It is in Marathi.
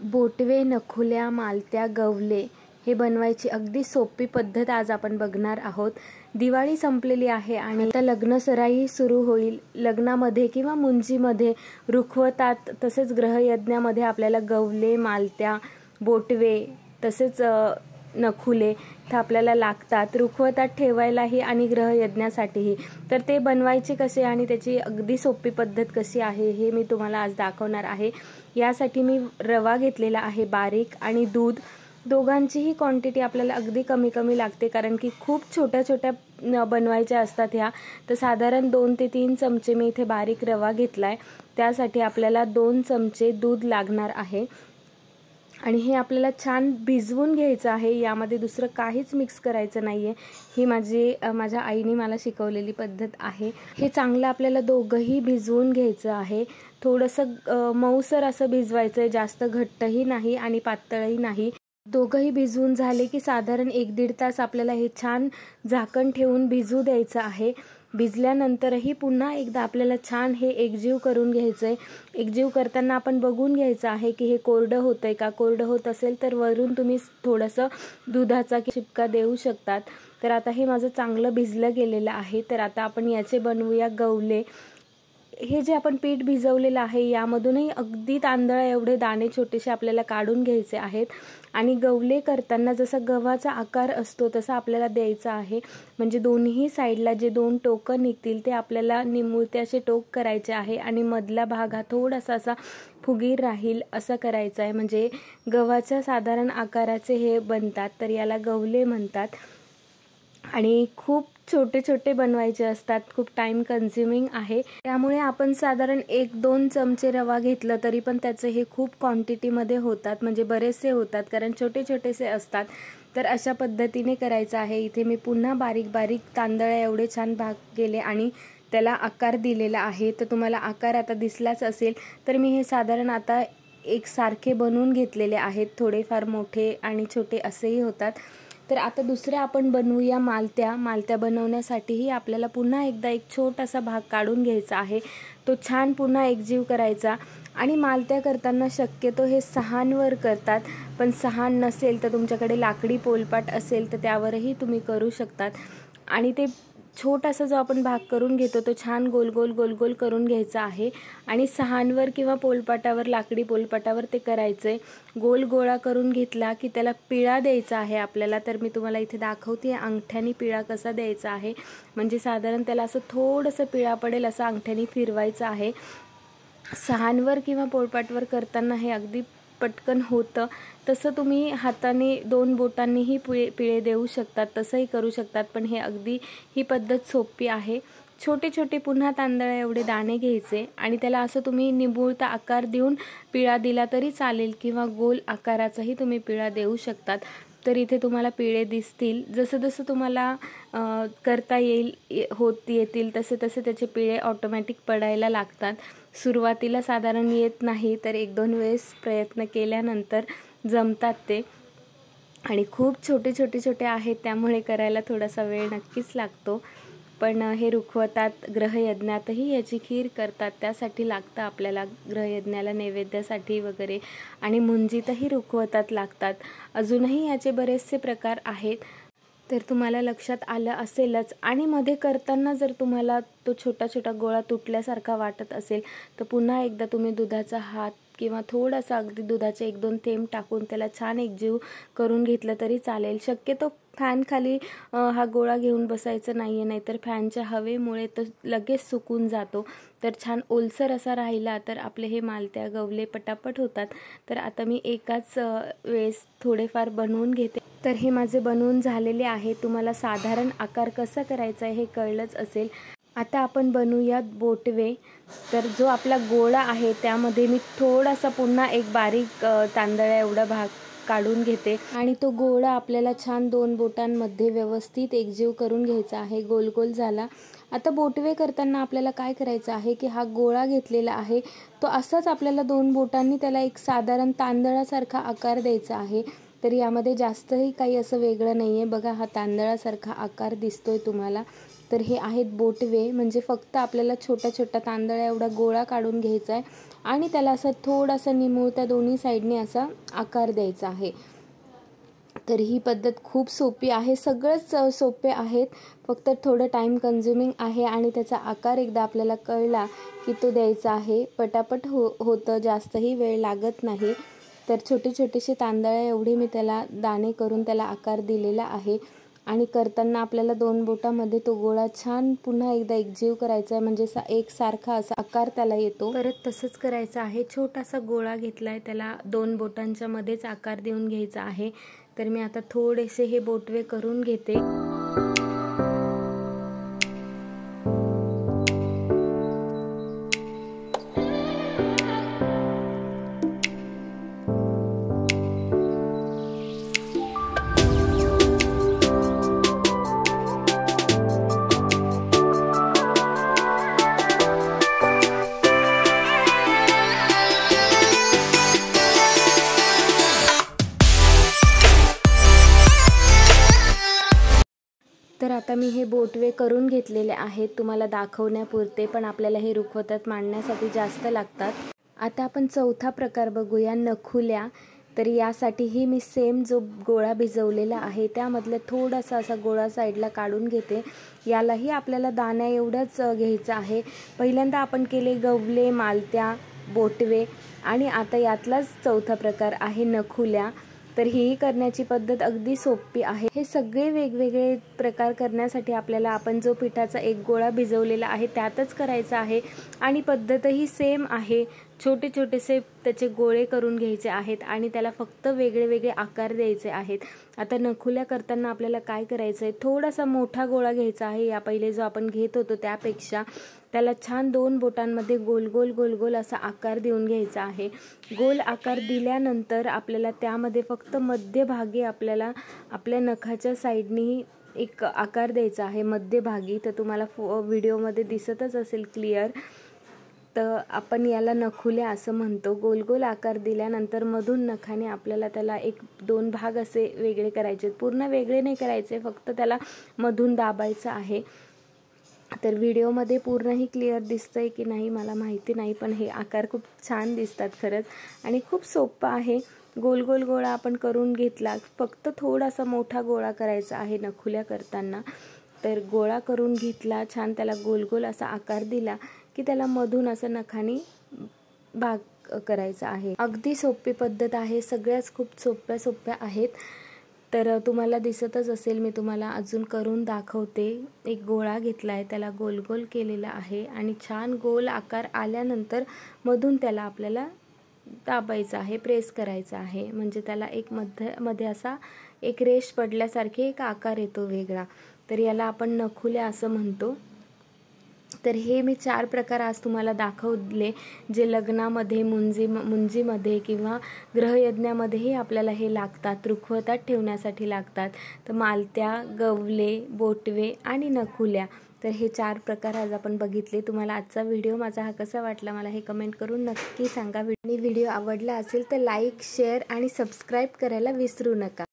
बोटवे, नखुल्या, मालत्या, गवले हे बनवायची अगदी सोपी पद्धत आज आपण बघणार आहोत। दिवाळी संपलेली आहे आणि आता लग्नसराई सुरू होईल। लग्नामध्ये किंवा मुंजीमध्ये, रुखवतात तसेच ग्रहयज्ञामध्ये आपल्याला गवले, मालत्या, बोटवे तसेच नखुले हे आपल्याला लागतात, रुखवतात ठेवायलाही आणि ग्रहयज्ञासाठीही। तर ते बनवायचे कसे आणि त्याची अगदी सोपी पद्धत कशी आहे हे मी तुम्हाला आज दाखवणार आहे। यासाठी मी रवा घेतलेला आहे बारीक आणि दूध, दोघांचीही क्वांटिटी आपल्याला अगदी कमी कमी लागते कारण की खूप छोट्या छोट्या बनवायच्या असतात ह्या। तर साधारण 2 ते 3 चमचे मी इथे बारीक रवा घेतलाय। त्यासाठी आपल्याला 2 चमचे दूध लागणार आहे आणि हे आपल्याला छान भिजवून घ्यायचं आहे। यामध्ये दुसरं काहीच मिक्स करायचं नाहीये। ही माझ्या आईने मला शिकवलेली पद्धत आहे। हे चांगलं आपल्याला दोघंही भिजवून घ्यायचं आहे। थोडंसं मऊसर असं भिजवायचं आहे, जास्त घट्टही नाही आणि पातळही नाही। दोघंही भिजवून झाले की साधारण 1-1.5 तास आपल्याला हे छान झाकण ठेवून भिजू द्यायचं आहे। भिजल्यानंतरही पुन्हा एकदा आपल्याला छान हे एकजीव करून घ्यायचंय। एकजीव करताना आपण बघून घ्यायचं आहे की हे कोरडं होतंय का। कोरडं होत असेल तर वरून तुम्ही थोडंसं दुधाचा शिपका देऊ शकतात। तर आता हे माझं चांगलं भिजलं गेलेलं आहे। तर आता आपण याचे बनवूया गवले। हे जे आपण पीठ भिजवलेलं आहे यामधूनही अगदी तांदळा एवढे दाणे छोटेसे आपल्याला काढून घ्यायचे आहेत आणि गवले करताना जसा गव्हाचा आकार असतो तसा आपल्याला द्यायचा आहे। म्हणजे दोन्ही साईडला जे 2 टोकं निघतील ते आपल्याला निमुळते असे टोक करायचे आहे आणि मधला भाग हा थोडासा असा फुगीर राहील असं करायचं आहे। म्हणजे गव्हाच्या साधारण आकाराचे हे बनतात, तर याला गवले म्हणतात आणि खूप छोटे छोटे बनवायचे असतात, खूप टाइम कन्झ्युमिंग आहे। त्यामुळे आपण साधारण 1-2 चमचे रवा घेतलं तरी पण त्याचे हे खूप क्वांटिटीमध्ये होतात, म्हणजे बरेचसे होतात कारण छोटे छोटेसे असतात। तर अशा पद्धतीने करायचं आहे। इथे मी पुन्हा बारीक बारीक तांदळा एवढे छान भाग केले आणि त्याला आकार दिलेला आहे। तर तुम्हाला आकार आता दिसलाच असेल। तर मी हे साधारण आता एकसारखे बनवून घेतलेले आहेत, थोडेफार मोठे आणि छोटे असेही होतात। तर आता दुसरे आपण बनवूया मालत्या। मालत्या बनवण्यासाठीही आपल्याला पुन्हा एकदा एक छोटासा भाग काढून घ्यायचा आहे, तो छान पुन्हा एकजीव करायचा। आणि मालत्या करताना शक्यतो हे सहांवर करतात, पण सहान नसेल तर तुमच्याकडे लाकडी पोलपाट असेल तर त्यावरही तुम्ही करू शकतात। आणि ते छोटासा जो आपण भाग करून घेतो तो छान गोल गोल गोल गोल करून घ्यायचा आहे आणि सहांवर किंवा पोलपाटावर, लाकडी पोलपाटावर ते करायचंय। गोल गोळा करून घेतला की त्याला पिळा द्यायचा आहे आपल्याला। तर मी तुम्हाला इथे दाखवते अंगठ्याने पिळा कसा द्यायचा आहे। म्हणजे साधारण त्याला असं थोडंसं पिळा पडेल असं अंगठ्याने फिरवायचं आहे। सहांवर किंवा पोलपाटवर करताना हे अगदी पटकन होतं, तसं तुम्ही हाताने 2 बोटांनीही पिळे देऊ शकतात, तसंही करू शकतात, पण हे अगदी ही पद्धत सोपी आहे। छोटे छोटे पुन्हा तांदळा एवढे दाणे घ्यायचे आणि त्याला असं तुम्ही निमुळता आकार देऊन पिळा दिला तरी चालेल किंवा गोल आकाराचाही तुम्ही पिळा देऊ शकतात। तर इथे तुम्हाला पिळे दिसतील, जसं जसं तुम्हाला करता येतील तसे तसे त्याचे पिळे ऑटोमॅटिक पडायला लागतात। सुरुवातीला साधारण येत नाही, तर 1-2 वेळेस प्रयत्न केल्यानंतर जमतात ते। आणि खूप छोटे छोटे छोटे आहेत त्यामुळे करायला थोडासा वेळ नक्कीच लागतो, पण हे रुखवतात ग्रहयज्ञातही याची खीर करतात, त्यासाठी लागतं आपल्याला ग्रहयज्ञाला नैवेद्यासाठी वगैरे। आणि मुंजीतही रुखवतात लागतात। अजूनही याचे बरेचसे प्रकार आहेत, तर तुम्हाला लक्षात आलं असेलच। आणि मध्ये करताना जर तुम्हाला तो छोटा छोटा गोळा तुटल्यासारखा वाटत असेल तर पुन्हा एकदा तुम्ही दुधाचा हात किंवा थोडासा अगदी दुधाचे 1-2 थेंब टाकून त्याला छान एकजीव करून घेतलं तरी चालेल। शक्यतो फॅन खाली हा गोळा घेऊन बसायचं नाहीये, नाहीतर फॅनच्या हवेमुळे तो लगेच सुकून जातो। तर छान ओलसर असा राहिला तर आपले हे मालत्या, गवले पटापट होतात। तर आता मी एकाच वेळेस थोडेफार बनवून घेते। तर हे माझे बनवून झालेले आहे। तुम्हाला साधारण आकार कसा करायचा आहे हे कळलंच असेल। आता आपण बनवूयात बोटवे। तर जो आपला गोळा आहे त्यामध्ये मी थोडासा पुन्हा एक बारीक तांदळा एवढा भाग काढून घेते आणि तो गोळा आपल्याला छान 2 बोटांमध्ये व्यवस्थित एकजीव करून घ्यायचा आहे। गोल गोल झाला। आता बोटवे करताना आपल्याला काय करायचं आहे की हा गोळा घेतलेला आहे तो असाच आपल्याला 2 बोटांनी त्याला एक साधारण तांदळासारखा आकार द्यायचा आहे। तर यामध्ये जास्तही काही असं वेगळं नाहीये, बघा हा तांदळासारखा आकार दिसतोय तुम्हाला। तर हे आहेत बोटवे, म्हणजे फक्त आपल्याला छोटा छोटा तांदळा एवढा गोळा काढून घ्यायचा आहे आणि त्याला असं थोडासा निमुळत्या दोन्ही साईडने असा आकार द्यायचा आहे। तर ही पद्धत खूप सोपी आहे, सगळंच सोपे आहेत, फक्त थोडं टाइम कन्झ्युमिंग आहे आणि त्याचा आकार एकदा आपल्याला कळला की तो द्यायचा आहे। पटापट होतं, जास्तही वेळ लागत नाही। तर छोटे छोटेसे तांदळा एवढे मी त्याला दाणे करून त्याला आकार दिलेला आहे आणि करताना आपल्याला 2 बोटामध्ये तो गोळा छान पुन्हा एकदा एकजीव करायचा आहे, म्हणजे एकसारखा असा आकार त्याला येतो। परत तसंच करायचं आहे। छोटासा गोळा घेतलाय, त्याला 2 बोटांच्या मध्येच आकार देऊन घ्यायचा आहे। तर मी आता थोडेसे हे बोटवे करून घेते। तर आता मी हे बोटवे करून घेतलेले आहेत, तुम्हाला दाखवण्यापुरते, पण आपल्याला हे रुखवतात मांडण्यासाठी जास्त लागतात। आता आपण चौथा प्रकार बघूया, नखुल्या। तर यासाठीही मी सेम जो गोळा भिजवलेला आहे त्यामधलं थोडासा असा गोळा साईडला काढून घेते। यालाही आपल्याला दाण्या एवढंच घ्यायचं आहे। पहिल्यांदा आपण केले गवले, मालत्या, बोटवे आणि आता यातलाच चौथा प्रकार आहे नखुल्या। तर ही करण्याची पद्धत अगदी सोपी आहे। हे सगळे वेगवेगळे प्रकार करण्यासाठी आपल्याला आपण जो पिठाचा एक गोळा भिजवलेला आहे त्यातच करायचा आहे आणि पद्धतही सेम आहे। छोटे छोटेसे त्याचे गोळे करून घ्यायचे आहेत आणि त्याला फक्त वेगळे वेगळे आकार द्यायचे आहेत। आता नखुल्या करताना आपल्याला काय करायचं आहे, थोडासा मोठा गोळा घ्यायचा आहे, या पहिले जो आपण घेत होतो त्यापेक्षा। त्याला छान 2 बोटांमध्ये गोल गोल गोल गोल असा आकार देऊन घ्यायचा आहे। गोल आकार दिल्यानंतर आपल्याला त्यामध्ये फक्त मध्यभागी आपल्याला आपल्या नखाच्या साईडनी एक आकार द्यायचा आहे मध्यभागी। तर तुम्हाला व्हिडिओमध्ये दिसतच असेल क्लिअर। तर आपण याला नखुल्या असं म्हणतो। गोल गोल आकार दिल्यानंतर मधून नखाने आपल्याला त्याला 1-2 भाग असे वेगळे करायचे, पूर्ण वेगळे नाही करायचे, फक्त त्याला मधून दाबायचं आहे। तर व्हिडिओमध्ये पूर्णही क्लिअर दिसतंय की नाही मला माहिती नाही, पण हे आकार खूप छान दिसतात खरंच आणि खूप सोपं आहे। गोल गोल गोळा आपण करून घेतला, फक्त थोडासा मोठा गोळा करायचा आहे नखुल्या करताना। तर गोळा करून घेतला छान, त्याला गोल गोल असा आकार दिला की त्याला मधून असं नखाने भाग करायचा आहे। अगदी सोपी पद्धत आहे, सगळ्याच खूप सोप्या आहेत। तर तुम्हाला दिसतच असेल, मी तुम्हाला अजून करून दाखवते। एक गोळा घेतला आहे, त्याला गोल गोल केलेला आहे आणि छान गोल आकार आल्यानंतर मधून त्याला आपल्याला दाबायचं आहे, प्रेस करायचं आहे, म्हणजे त्याला एक मध्ये असा एक रेष पडल्यासारखे एक आकार येतो वेगळा। तर याला आपण नखुल्या असं म्हणतो। तर हे मी 4 प्रकार आज तुम्हाला दाखवले, जे लग्नामध्ये, मुंजीमध्ये किंवा ग्रहयज्ञामध्येही आपल्याला हे लागतात, रुखवतात ठेवण्यासाठी लागतात। तर मालत्या, गवले, बोटवे आणि नखुल्या, तर हे 4 प्रकार आज आपण बघितले। तुम्हाला आजचा व्हिडिओ माझा हा कसा वाटला मला हे कमेंट करून नक्की सांगा। व्हिडिओ आवडला असेल तर लाईक, शेअर आणि सबस्क्राईब करायला विसरू नका।